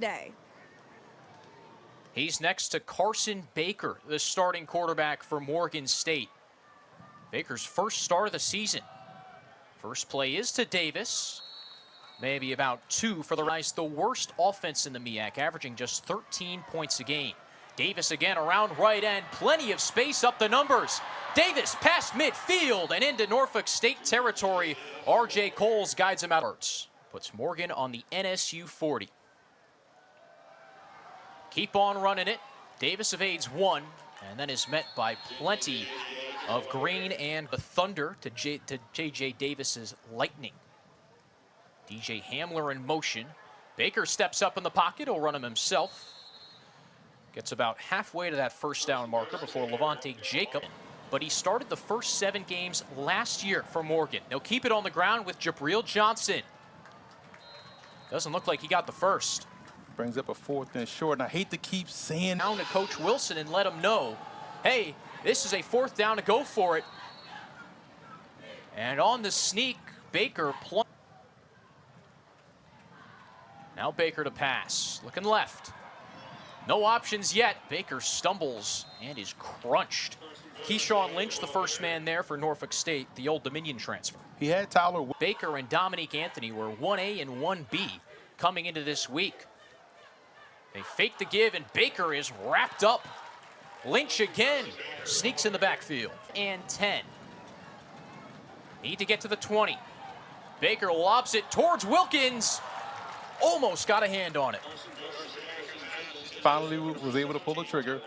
day. He's next to Carson Baker, the starting quarterback for Morgan State. Baker's first start of the season. First play is to Davis. Maybe about 2 for the Rise, the worst offense in the MEAC, averaging just 13 points a game. Davis again around right end, plenty of space up the numbers. Davis past midfield and into Norfolk State territory. R.J. Coles guides him out. Puts Morgan on the NSU 40. Keep on running it. Davis evades 1 and then is met by plenty of green and the thunder to J.J. Davis's lightning. DJ Hamler in motion. Baker steps up in the pocket. He'll run him himself. Gets about halfway to that first down marker before Levante Jacob. But he started the first 7 games last year for Morgan. They'll keep it on the ground with Jabril Johnson. Doesn't look like he got the first. Brings up a 4th and short, and I hate to keep saying down to Coach Wilson and let him know, hey, this is a 4th down to go for it. And on the sneak, Baker plunged. Now Baker to pass, looking left. No options yet. Baker stumbles and is crunched. Keyshawn Lynch, the first man there for Norfolk State, the Old Dominion transfer. He had Tyler. Baker and Dominique Anthony were 1A and 1B coming into this week. They fake the give, and Baker is wrapped up. Lynch again sneaks in the backfield. And 10. Need to get to the 20. Baker lobs it towards Wilkins. Almost got a hand on it. Finally was able to pull the trigger.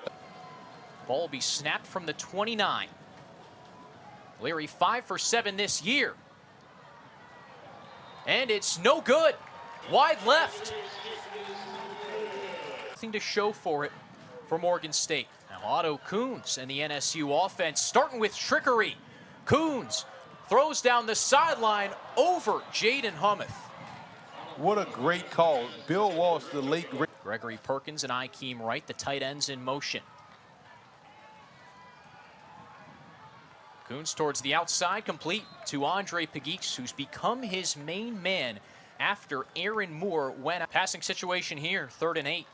Ball will be snapped from the 29. Leary 5 for 7 this year. And it's no good. Wide left. Nothing to show for it for Morgan State. Now Otto Coons and the NSU offense starting with trickery. Coons throws down the sideline over Jaden Hummeth. What a great call. Bill Walsh, the late Gregory Perkins and Ikeem Wright, the tight ends in motion. Coons towards the outside, complete to Andre Pegues, who's become his main man after Aaron Moore went. Passing situation here, 3rd and 8.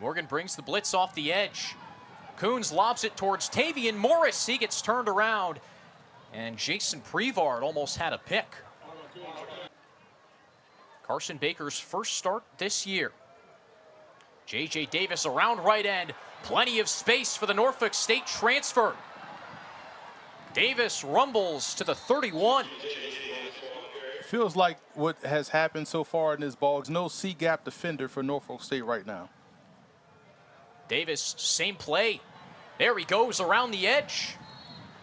Morgan brings the blitz off the edge. Coons lobs it towards Tavian Morris. He gets turned around, and Jason Prevard almost had a pick. Carson Baker's first start this year. J.J. Davis around right end. Plenty of space for the Norfolk State transfer. Davis rumbles to the 31. Feels like what has happened so far in this ball is no C-gap defender for Norfolk State right now. Davis, same play. There he goes around the edge.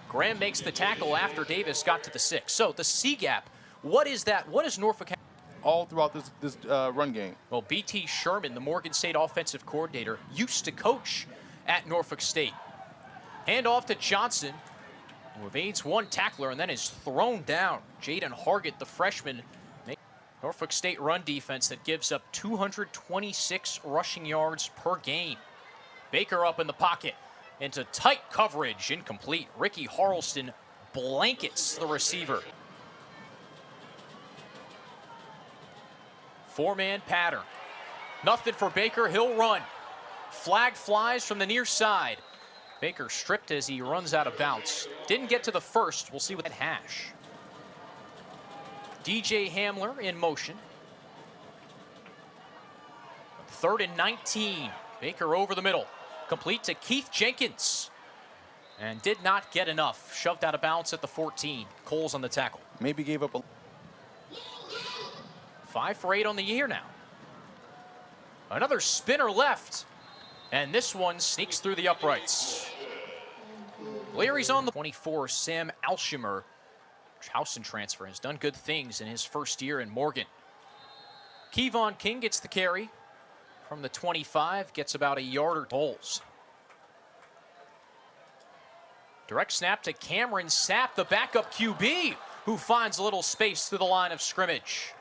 Graham makes the tackle after Davis got to the 6. So the C-gap, what is that? What is Norfolk? All throughout this run game. Well, B.T. Sherman, the Morgan State offensive coordinator, used to coach at Norfolk State. Hand off to Johnson, who evades 1 tackler and then is thrown down. Jaden Hargett, the freshman. Norfolk State run defense that gives up 226 rushing yards per game. Baker up in the pocket into tight coverage, incomplete. Ricky Harleston blankets the receiver. 4-man pattern. Nothing for Baker, he'll run. Flag flies from the near side. Baker stripped as he runs out of bounds. Didn't get to the first, we'll see what that hash. DJ Hamler in motion. 3rd and 19. Baker over the middle. Complete to Keith Jenkins. And did not get enough. Shoved out of bounds at the 14. Coles on the tackle. Maybe gave up a... 5 for 8 on the year now. Another spinner left. And this one sneaks through the uprights. Leary's on the 24. Sam Alshimer, Howson transfer, has done good things in his first year in Morgan. Kevon King gets the carry from the 25, gets about a yard or goals. Direct snap to Cameron Sapp, the backup QB, who finds a little space through the line of scrimmage.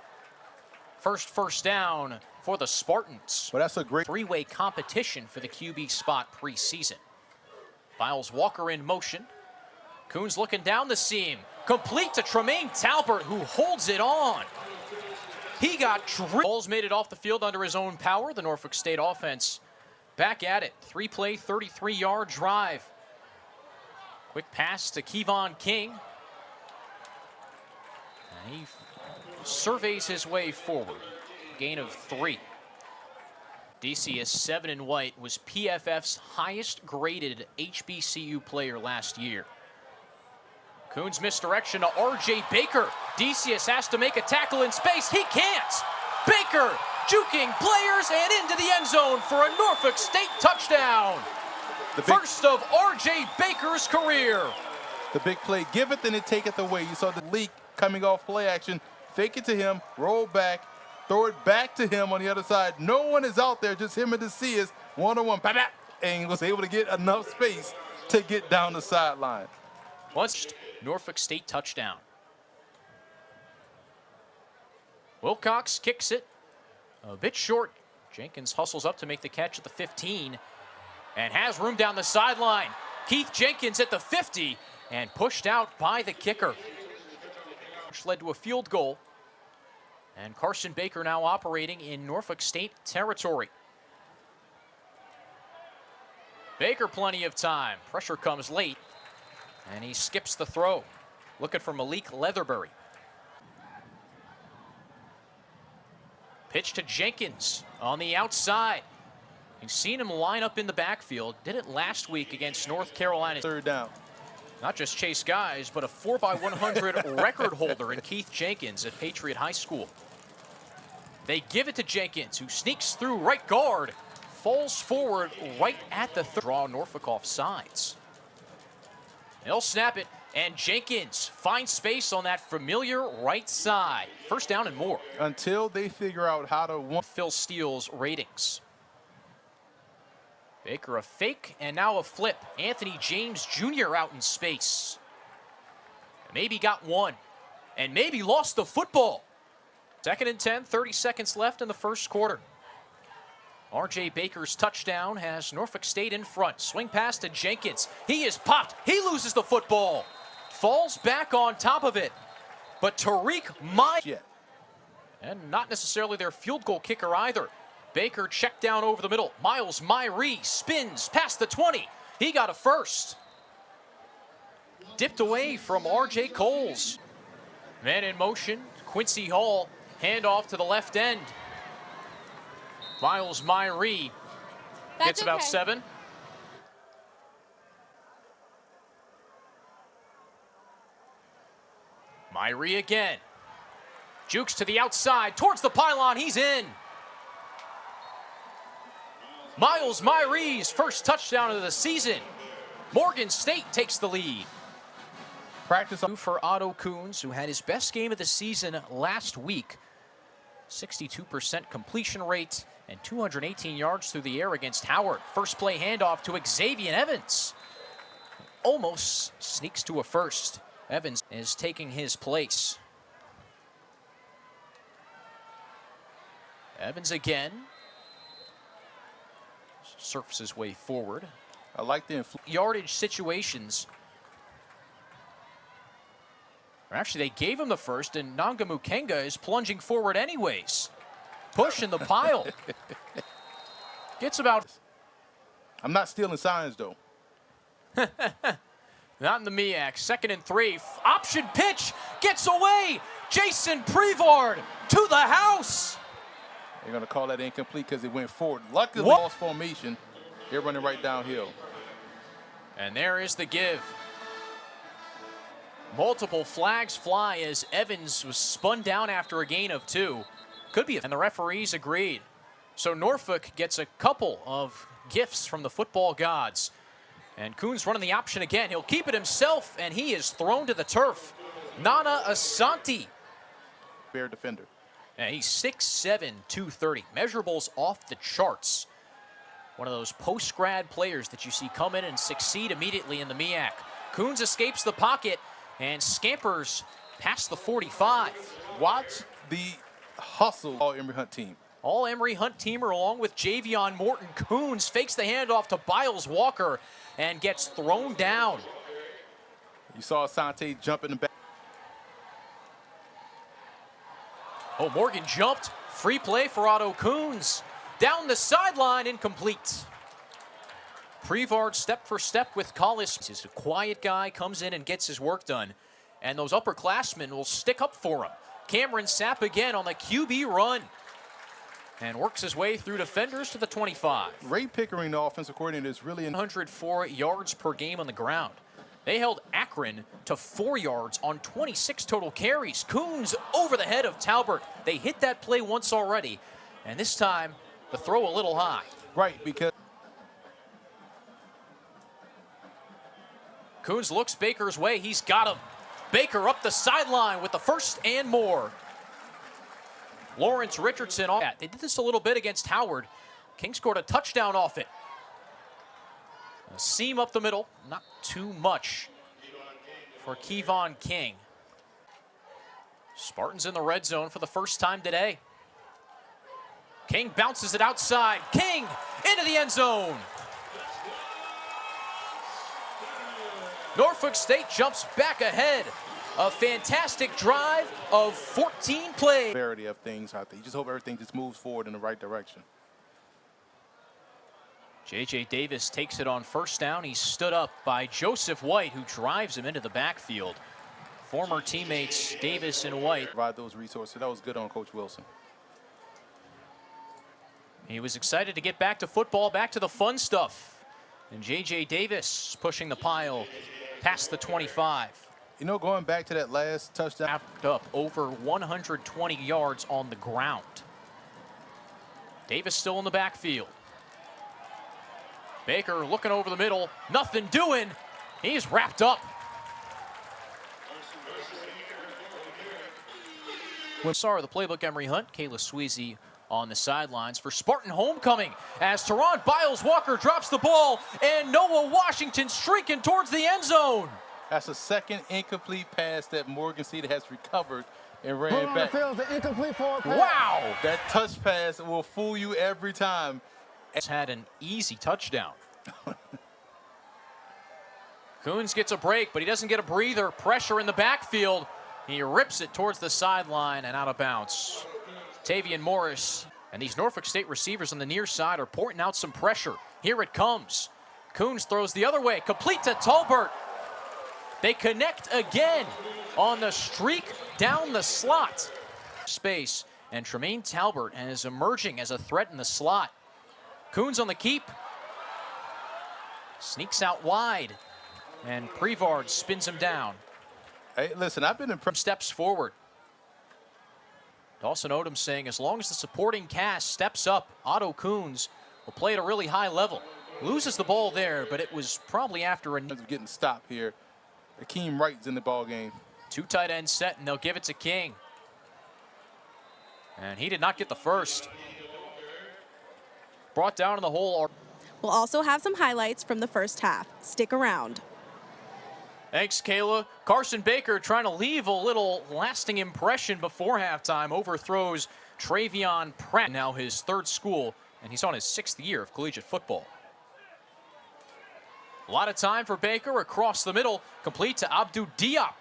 First down for the Spartans. Well, that's a great 3-way competition for the QB spot preseason. Miles Walker in motion. Coons looking down the seam. Complete to Tremaine Talbert, who holds it on. He got Balls made it off the field under his own power. The Norfolk State offense back at it. 3-play, 33-yard drive. Quick pass to Kevon King. And he surveys his way forward. Gain of 3. Decius, 7 in white, was PFF's highest graded HBCU player last year. Coons misdirection to R.J. Baker. Decius has to make a tackle in space. He can't. Baker juking players and into the end zone for a Norfolk State touchdown. The first of R.J. Baker's career. The big play, give it, then it take it away. You saw the leak coming off play action. Fake it to him, roll back, throw it back to him on the other side. No one is out there, just him and Decius, one-on-one, and he was able to get enough space to get down the sideline. Once Norfolk State touchdown. Wilcox kicks it a bit short. Jenkins hustles up to make the catch at the 15 and has room down the sideline. Keith Jenkins at the 50 and pushed out by the kicker, which led to a field goal. And Carson Baker now operating in Norfolk State territory. Baker plenty of time. Pressure comes late. And he skips the throw. Looking for Malik Leatherbury. Pitch to Jenkins on the outside. You've seen him line up in the backfield. Did it last week against North Carolina. Third down. Not just chase guys, but a 4x100 record holder in Keith Jenkins at Patriot High School. They give it to Jenkins, who sneaks through right guard, falls forward right at the draw. Norfolk off sides. They'll snap it, and Jenkins finds space on that familiar right side. First down and more. Until they figure out how to Phil Steele's ratings. Baker a fake, and now a flip. Anthony James Jr. out in space. Maybe got one, and maybe lost the football. 2nd and 10, 30 seconds left in the first quarter. R.J. Baker's touchdown has Norfolk State in front. Swing pass to Jenkins. He is popped. He loses the football. Falls back on top of it. But Tariq and not necessarily their field goal kicker either. Baker checked down over the middle. Miles Myree spins past the 20. He got a first. Dipped away from R.J. Coles. Man in motion. Quincy Hall. Handoff to the left end. Miles Myree gets about 7. Myree again. Jukes to the outside, towards the pylon, he's in. Miles Myree's first touchdown of the season. Morgan State takes the lead. Practice for Otto Coons, who had his best game of the season last week. 62% completion rate and 218 yards through the air against Howard. First play handoff to Xavier Evans. Almost sneaks to a first. Evans is taking his place. Evans again. Surfs his way forward. I like the yardage situations. Actually, they gave him the first, and Nanga Mukenga is plunging forward anyways. Push in the pile. Gets about... I'm not stealing signs, though. Not in the MEAC. 2nd and 3. Option pitch. Gets away. Jason Prevard to the house. They're going to call that incomplete because it went forward. Luckily, lost formation. They're running right downhill. And there is the give. Multiple flags fly as Evans was spun down after a gain of 2. Could be, and the referees agreed. So Norfolk gets a couple of gifts from the football gods. And Coons running the option again. He'll keep it himself, and he is thrown to the turf. Nana Asante. Fair defender. And he's 6'7", 230. Measurables off the charts. One of those post-grad players that you see come in and succeed immediately in the MEAC. Coons escapes the pocket and scampers past the 45. Watch the hustle all Emory Hunt team. All Emory Hunt teamer along with Javion Morton. Coons fakes the handoff to Biles Walker and gets thrown down. You saw Asante jump in the back. Oh, Morgan jumped. Free play for Otto Kuhns. Down the sideline, incomplete. Prevard step for step with Collis. He's a quiet guy, comes in and gets his work done. And those upperclassmen will stick up for him. Cameron Sapp again on the QB run. And works his way through defenders to the 25. Ray Pickering, the offensive coordinator, is really 104 yards per game on the ground. They held Akron to 4 yards on 26 total carries. Kuhns over the head of Talbert. They hit that play once already. And this time, the throw a little high. Right, because Kuhns looks Baker's way. He's got him. Baker up the sideline with the first and more. Lawrence Richardson off. They did this a little bit against Howard. King scored a touchdown off it. A seam up the middle, not too much for Kevon King. Spartans in the red zone for the first time today. King bounces it outside. King into the end zone. Norfolk State jumps back ahead. A fantastic drive of 14 plays. Severity of things out there. You just hope everything just moves forward in the right direction. J.J. Davis takes it on first down. He's stood up by Joseph White, who drives him into the backfield. Former teammates Davis and White. Provide those resources. That was good on Coach Wilson. He was excited to get back to football, back to the fun stuff. And J.J. Davis pushing the pile past the 25. You know, going back to that last touchdown. Wrapped up over 120 yards on the ground. Davis still in the backfield. Baker looking over the middle. Nothing doing. He's wrapped up. Sorry, the playbook, Emery Hunt. Kayla Sweezy on the sidelines for Spartan homecoming as Teron Biles-Walker drops the ball and Noah Washington streaking towards the end zone. That's a second incomplete pass that Morgan State has recovered and ran back. Wow! That touch pass will fool you every time. It's had an easy touchdown. Kuhns gets a break, but he doesn't get a breather. Pressure in the backfield. He rips it towards the sideline and out of bounds. Tavian Morris and these Norfolk State receivers on the near side are pointing out some pressure. Here it comes. Kuhns throws the other way, complete to Talbert. They connect again on the streak down the slot. Space, and Tremaine Talbert is emerging as a threat in the slot. Kuhns on the keep. Sneaks out wide, and Prevard spins him down. Hey, listen, I've been impressed. Steps forward. Dawson Odom saying as long as the supporting cast steps up, Otto Kuhns will play at a really high level. Loses the ball there, but it was probably after a getting stopped here. Akeem Wright's in the ball game. Two tight ends set, and they'll give it to King. And he did not get the first. Brought down in the hole. We'll also have some highlights from the first half. Stick around. Thanks, Kayla. Carson Baker trying to leave a little lasting impression before halftime. Overthrows Travion Pratt, now his third school, and he's on his 6th year of collegiate football. A lot of time for Baker across the middle, complete to Abdou Diop,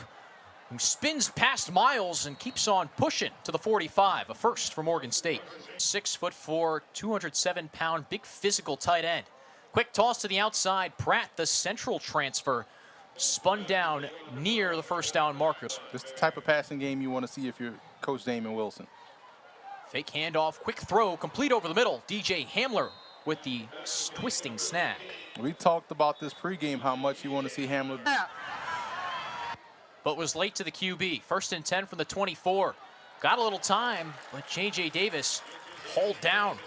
who spins past Miles and keeps on pushing to the 45, a first for Morgan State. 6'4", 207-pound, big physical tight end. Quick toss to the outside. Pratt, the central transfer, spun down near the first down marker. This is the type of passing game you want to see if you're Coach Damon Wilson. Fake handoff, quick throw, complete over the middle. DJ Hamler with the twisting snag. We talked about this pregame, how much you want to see Hamler. But was late to the QB. 1st and 10 from the 24. Got a little time, but J.J. Davis hauled down.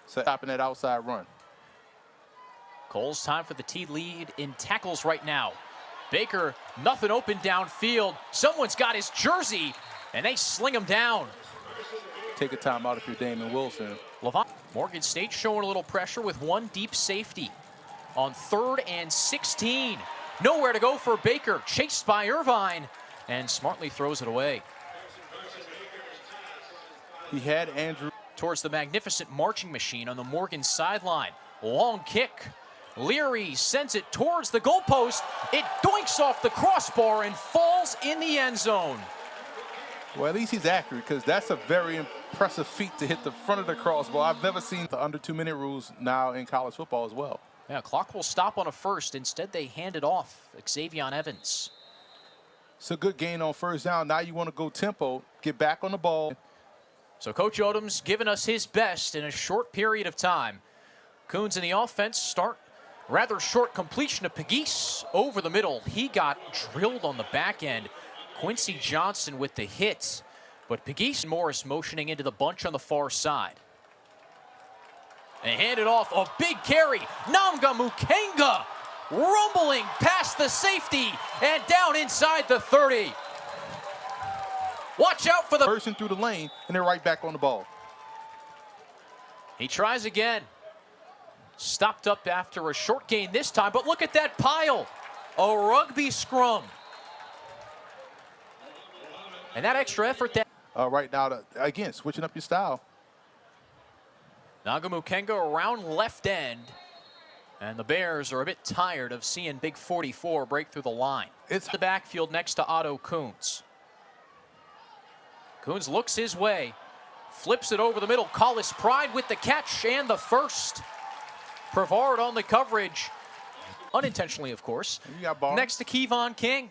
Stopping that outside run. Cole's time for the T lead in tackles right now. Baker, nothing open downfield. Someone's got his jersey, and they sling him down. Take a timeout if you're Damon Wilson. Morgan State showing a little pressure with one deep safety on 3rd and 16. Nowhere to go for Baker, chased by Irvine, and smartly throws it away. He had Andrew towards the magnificent marching machine on the Morgan sideline. Long kick. Leary sends it towards the goalpost. It doinks off the crossbar and falls in the end zone. Well, at least he's accurate because that's a very impressive feat to hit the front of the crossbar. I've never seen the under 2-minute rules now in college football as well. Yeah, clock will stop on a first. Instead, they hand it off. Xavier Evans. It's a good gain on first down. Now you want to go tempo, get back on the ball. So Coach Odom's given us his best in a short period of time. Coons in the offense start rather short completion of Pegues over the middle. He got drilled on the back end. Quincy Johnson with the hit, but Pegues and Morris motioning into the bunch on the far side. They hand it off, a big carry. Namga Mukenga rumbling past the safety and down inside the 30. Watch out for the person through the lane, and they're right back on the ball. He tries again. Stopped up after a short gain this time, but look at that pile. A rugby scrum. And that extra effort that Right now, again, switching up your style. Nagamukenga around left end. And the Bears are a bit tired of seeing Big 44 break through the line. It's the backfield next to Otto Coons. Coons looks his way, flips it over the middle. Collis Pride with the catch and the first. Prevard on the coverage. Unintentionally, of course. Next to Kevon King.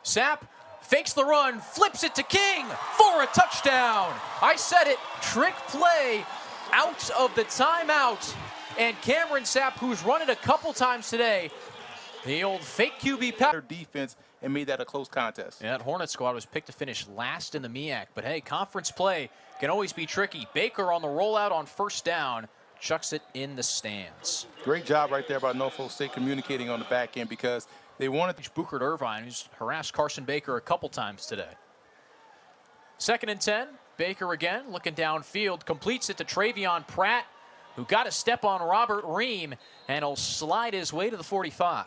Sapp fakes the run, flips it to King for a touchdown. I said it, trick play out of the timeout. And Cameron Sapp, who's run it a couple times today, the old fake QB pass. Defense and made that a close contest. Yeah, that Hornet squad was picked to finish last in the MEAC. But hey, conference play can always be tricky. Baker on the rollout on first down, chucks it in the stands. Great job right there by Norfolk State communicating on the back end because they wanted Booker Irvine, who's harassed Carson Baker a couple times today. 2nd and 10. Baker again looking downfield, completes it to Travion Pratt, who got a step on Robert Ream, and he'll slide his way to the 45.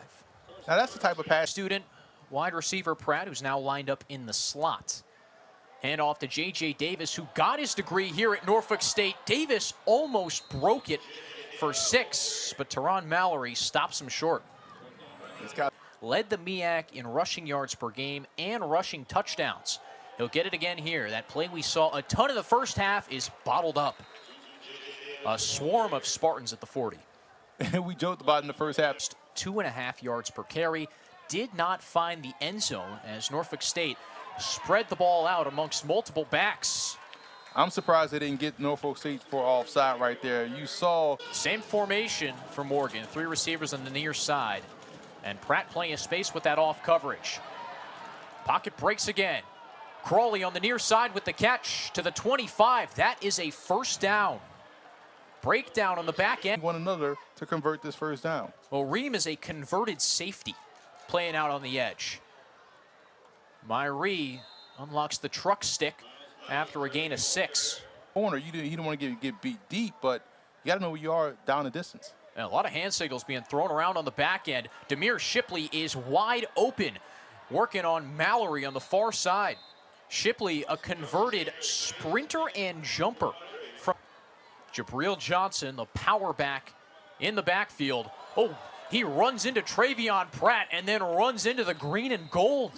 Now that's the type of pass. Student wide receiver Pratt, who's now lined up in the slot. Hand off to J.J. Davis, who got his degree here at Norfolk State. Davis almost broke it for 6, but Teron Mallory stops him short. He's got led the MEAC in rushing yards per game and rushing touchdowns. He'll get it again here. That play we saw a ton in the first half is bottled up. A swarm of Spartans at the 40. And we joked about in the first half. 2.5 yards per carry. Did not find the end zone as Norfolk State spread the ball out amongst multiple backs. I'm surprised they didn't get Norfolk State for offside right there. You saw same formation for Morgan. 3 receivers on the near side. And Pratt playing a space with that off coverage. Pocket breaks again. Crawley on the near side with the catch to the 25. That is a first down. Breakdown on the back end. One another to convert this first down. Well, Ream is a converted safety playing out on the edge. Myrie unlocks the truck stick after a gain of 6. Corner, you don't want to get beat deep, but you got to know where you are down the distance. And a lot of hand signals being thrown around on the back end. Demir Shipley is wide open, working on Mallory on the far side. Shipley, a converted sprinter and jumper. From Jabril Johnson, the power back in the backfield. Oh, he runs into Travion Pratt and then runs into the green and gold.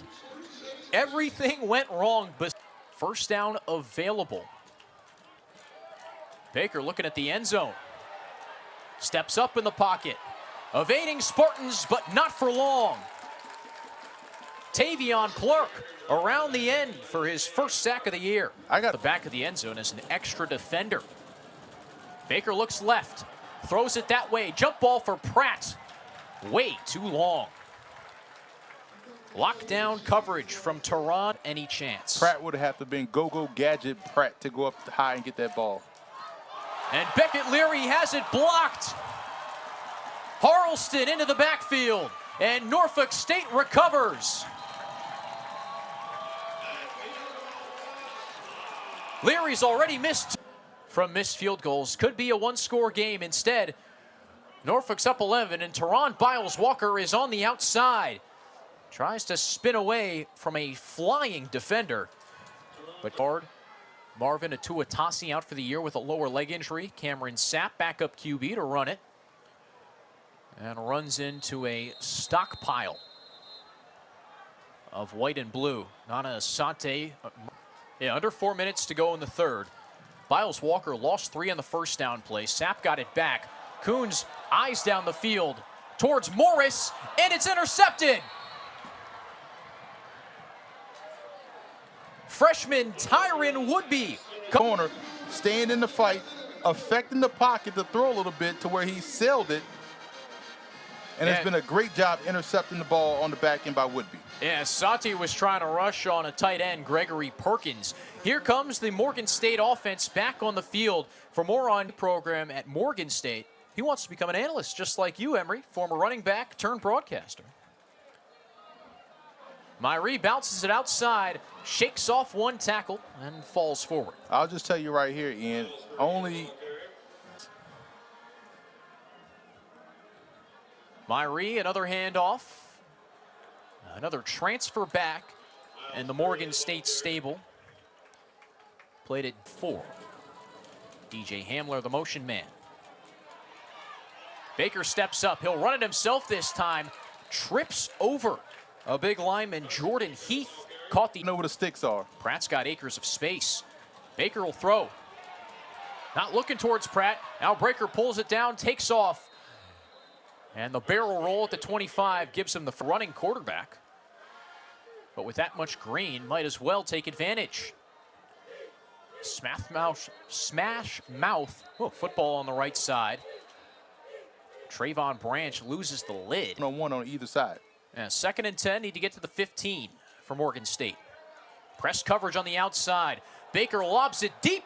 Everything went wrong, but first down available. Baker looking at the end zone. Steps up in the pocket. Evading Spartans, but not for long. Tavion Clark around the end for his first sack of the year. I got the back of the end zone as an extra defender. Baker looks left, throws it that way. Jump ball for Pratt. Way too long. Lockdown coverage from Teron. Any chance? Pratt would have to been go-go gadget Pratt to go up high and get that ball. And Beckett Leary has it blocked. Harleston into the backfield, and Norfolk State recovers. Leary's already missed from missed field goals. Could be a one-score game. Instead, Norfolk's up 11, and Teron Biles-Walker is on the outside. Tries to spin away from a flying defender. But guard Marvin Atuatasi out for the year with a lower leg injury. Cameron Sapp, backup QB, to run it. And runs into a stockpile of white and blue. Nana Asante, under 4 minutes to go in the third. Biles Walker lost 3 on the first down play. Sapp got it back. Coons eyes down the field towards Morris, and it's intercepted. Freshman Tyron Woodby. Corner, staying in the fight, affecting the pocket to throw a little bit to where he sailed it. And it's been a great job intercepting the ball on the back end by Woodby. Yeah, Sati was trying to rush on a tight end, Gregory Perkins. Here comes the Morgan State offense back on the field. For more on the program at Morgan State, he wants to become an analyst just like you, Emery, former running back turned broadcaster. Myrie bounces it outside, shakes off one tackle, and falls forward. I'll just tell you right here, Ian, Myrie, another handoff. Another transfer back, and the Morgan State stable played it 4. DJ Hamler, the motion man. Baker steps up. He'll run it himself this time. Trips over a big lineman, Jordan Heath. Caught the... know where the sticks are. Pratt's got acres of space. Baker will throw. Not looking towards Pratt. Now Breaker pulls it down, takes off. And the barrel roll at the 25 gives him the running quarterback. But with that much green, might as well take advantage. Smash mouth. Oh, football on the right side. Trayvon Branch loses the lid. 1-on-1 on either side. And 2nd and 10, need to get to the 15 for Morgan State. Press coverage on the outside. Baker lobs it deep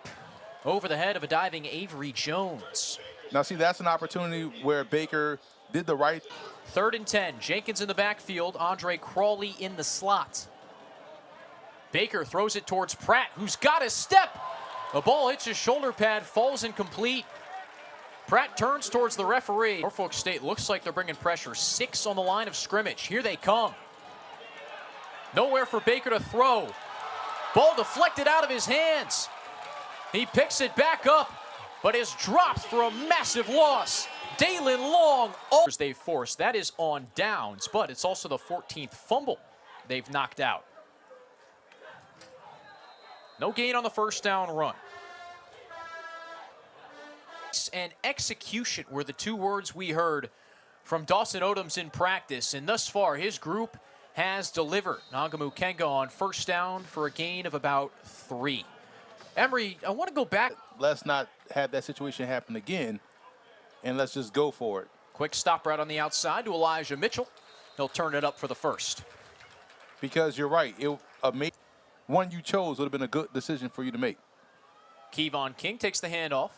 over the head of a diving Avery Jones. Now, see, that's an opportunity where Baker did the right. 3rd and 10, Jenkins in the backfield, Andre Crawley in the slot. Baker throws it towards Pratt, who's got a step. The ball hits his shoulder pad, falls incomplete. Pratt turns towards the referee. Norfolk State looks like they're bringing pressure. 6 on the line of scrimmage. Here they come. Nowhere for Baker to throw. Ball deflected out of his hands. He picks it back up, but is dropped for a massive loss. Dalen Long, they forced. That is on downs, but it's also the 14th fumble they've knocked out. No gain on the first down run. And execution were the 2 words we heard from Dawson Odoms in practice, and thus far his group has delivered. Nagamu Kenga on first down for a gain of about 3. Emery, I want to go back. Let's not have that situation happen again, and let's just go for it. Quick stop right on the outside to Elijah Mitchell. He'll turn it up for the first. Because you're right, one you chose would have been a good decision for you to make. Kevon King takes the handoff.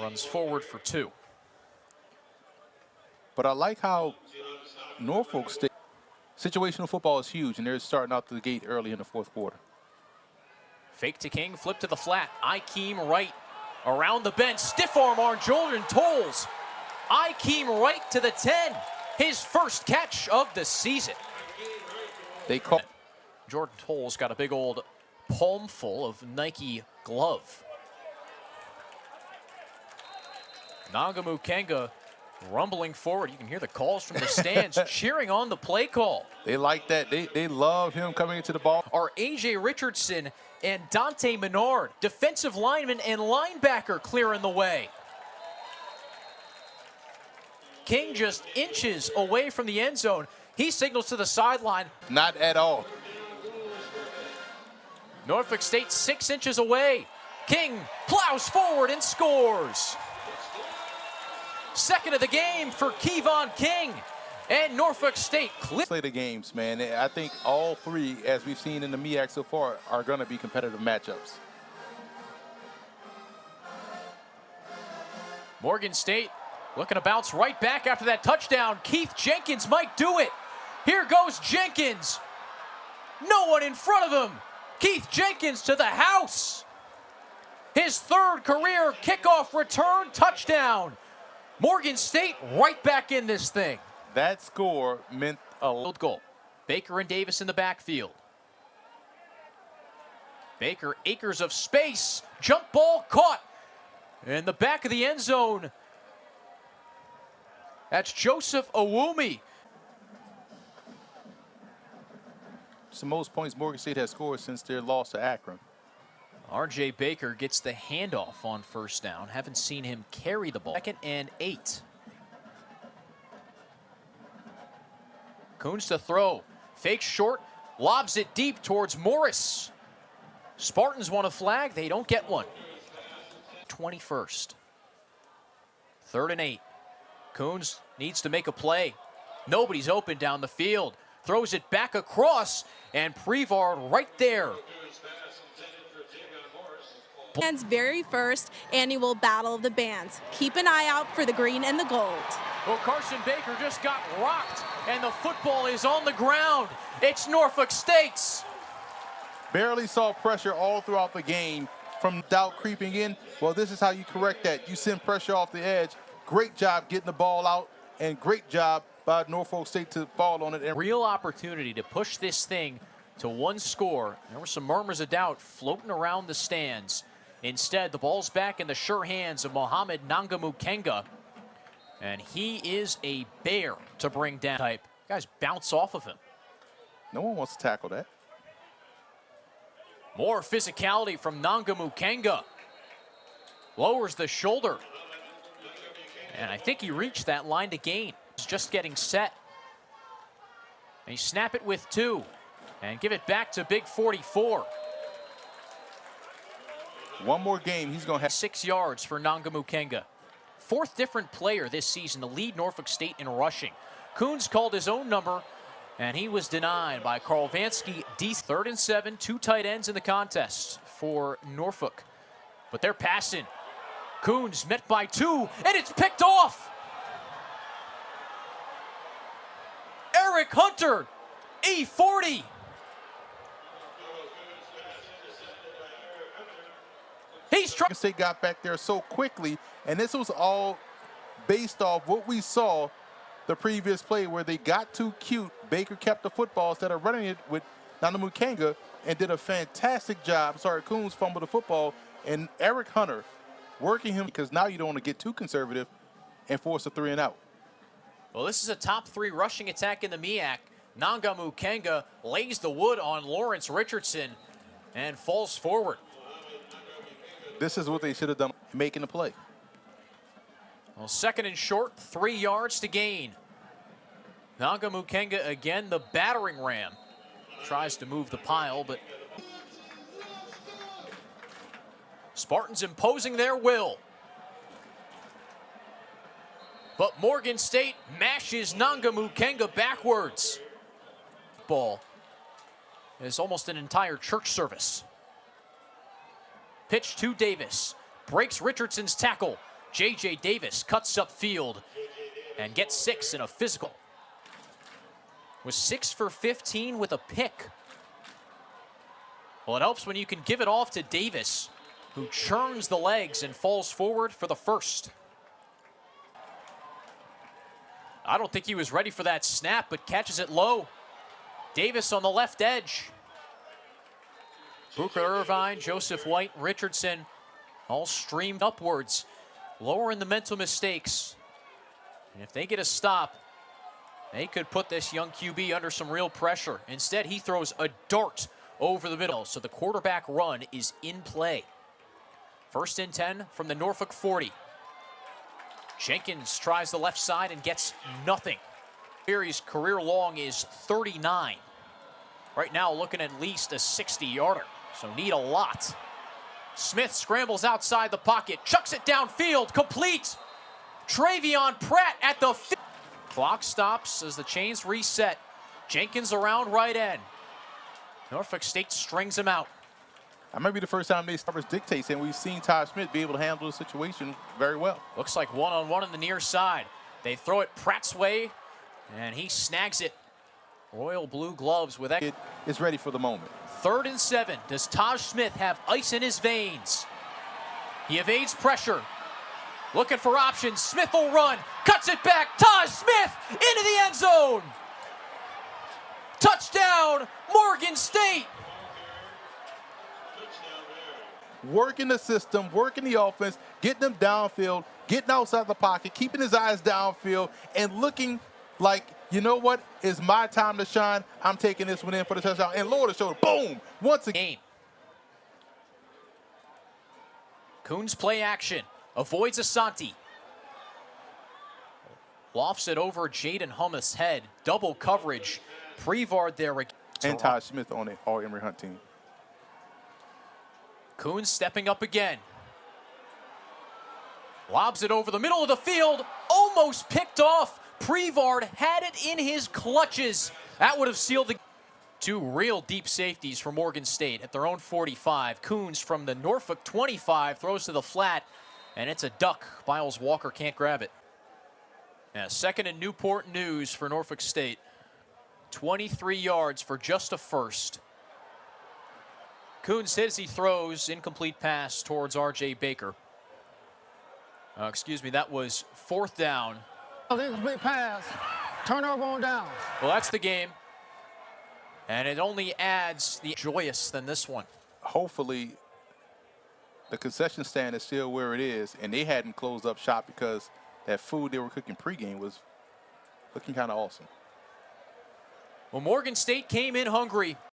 Runs forward for 2. But I like how Norfolk State, situational football is huge, and they're starting out the gate early in the 4th quarter. Fake to King, flip to the flat. Ikeem right around the bend. Stiff arm on Jordan Tolles. Ikeem right to the 10. His first catch of the season. They call. Jordan Tolles got a big old palmful of Nike glove. Nagamu Kenga rumbling forward. You can hear the calls from the stands cheering on the play call. They like that. They love him coming into the ball. Are A.J. Richardson and Dante Menard, defensive lineman and linebacker, clearing the way. King just inches away from the end zone. He signals to the sideline. Not at all. Norfolk State 6 inches away. King plows forward and scores. 2nd of the game for Kevon King, and Norfolk State. Play the games, man. I think all 3, as we've seen in the MEAC so far, are going to be competitive matchups. Morgan State looking to bounce right back after that touchdown. Keith Jenkins might do it. Here goes Jenkins. No one in front of him. Keith Jenkins to the house. His 3rd career kickoff return touchdown. Morgan State right back in this thing. That score meant a goal. Baker and Davis in the backfield. Baker, acres of space. Jump ball caught in the back of the end zone. That's Joseph Owumi. That's the most points Morgan State has scored since their loss to Akron. R.J. Baker gets the handoff on first down. Haven't seen him carry the ball. 2nd and 8. Coons to throw. Fake short. Lobs it deep towards Morris. Spartans want a flag. They don't get one. 21st. 3rd and 8. Coons needs to make a play. Nobody's open down the field. Throws it back across, and Prevard right there. Band's very first annual Battle of the Bands. Keep an eye out for the green and the gold. Well, Carson Baker just got rocked, and the football is on the ground. It's Norfolk State's. Barely saw pressure all throughout the game from doubt creeping in. Well, this is how you correct that. You send pressure off the edge. Great job getting the ball out, and great job by Norfolk State to fall on it. And real opportunity to push this thing to one score. There were some murmurs of doubt floating around the stands. Instead, the ball's back in the sure hands of Mohamed Nangamukenga. And he is a bear to bring down. Type guys bounce off of him. No one wants to tackle that. More physicality from Nangamukenga. Lowers the shoulder. And I think he reached that line to gain. He's just getting set. And you snap it with 2. And give it back to Big 44. One more game, he's going to have 6 yards for Nangamukenga. 4th different player this season to lead Norfolk State in rushing. Coons called his own number, and he was denied by Carl Vansky. 3rd and 7, 2 tight ends in the contest for Norfolk. But they're passing. Coons met by 2, and it's picked off. Eric Hunter, E40. He's trying. State got back there so quickly, and this was all based off what we saw the previous play where they got too cute. Baker kept the football instead of running it with Nangamukenga and did a fantastic job. Sorry, Coons fumbled the football, and Eric Hunter working him because now you don't want to get too conservative and force a 3 and out. Well, this is a top 3 rushing attack in the MEAC. Nangamukenga lays the wood on Lawrence Richardson and falls forward. This is what they should have done, making the play. Well, 2nd and short, 3 yards to gain. Nangamukenga again, the battering ram. Tries to move the pile, but Spartans imposing their will. But Morgan State mashes Nangamukenga backwards. Ball is almost an entire church service. Pitch to Davis. Breaks Richardson's tackle. J.J. Davis cuts upfield and gets 6 in a physical. Was 6 for 15 with a pick. Well, it helps when you can give it off to Davis, who churns the legs and falls forward for the first. I don't think he was ready for that snap, but catches it low. Davis on the left edge. Booker Irvine, Joseph White, Richardson all streamed upwards, lowering the mental mistakes. And if they get a stop, they could put this young QB under some real pressure. Instead, he throws a dart over the middle, so the quarterback run is in play. 1st and 10 from the Norfolk 40. Jenkins tries the left side and gets nothing. His career long is 39. Right now looking at least a 60-yarder, so need a lot. Smith scrambles outside the pocket, chucks it downfield, complete. Travion Pratt at the clock stops as the chains reset. Jenkins around right end. Norfolk State strings him out. That might be the first time they start dictates, and we've seen Todd Smith be able to handle the situation very well. Looks like one-on-one on the near side. They throw it Pratt's way, and he snags it. Royal blue gloves with that. It is ready for the moment. 3rd and 7. Does Taj Smith have ice in his veins? He evades pressure. Looking for options. Smith will run. Cuts it back. Taj Smith into the end zone. Touchdown, Morgan State. Working the system, working the offense, getting them downfield, getting outside the pocket, keeping his eyes downfield, and looking like you know what? It's my time to shine. I'm taking this one in for the touchdown. And lower the shoulder. Boom! Once again. Coons play action. Avoids Asante. Lofts it over Jaden Hummus' head. Double coverage. Prevard there. And Todd Smith on the All-Emory Hunt team. Coons stepping up again. Lobs it over the middle of the field. Almost picked off. Prevard had it in his clutches. That would have sealed the... Two real deep safeties for Morgan State at their own 45. Coons from the Norfolk 25 throws to the flat, and it's a duck. Miles Walker can't grab it. Yeah, second and Newport News for Norfolk State. 23 yards for just a first. Coons hits, he throws, incomplete pass towards R.J. Baker. Excuse me, that was fourth down. Incomplete pass. Turnover on down. Well, that's the game. And it only adds the joyous than this one. Hopefully, the concession stand is still where it is, and they hadn't closed up shop because that food they were cooking pregame was looking kind of awesome. Well, Morgan State came in hungry.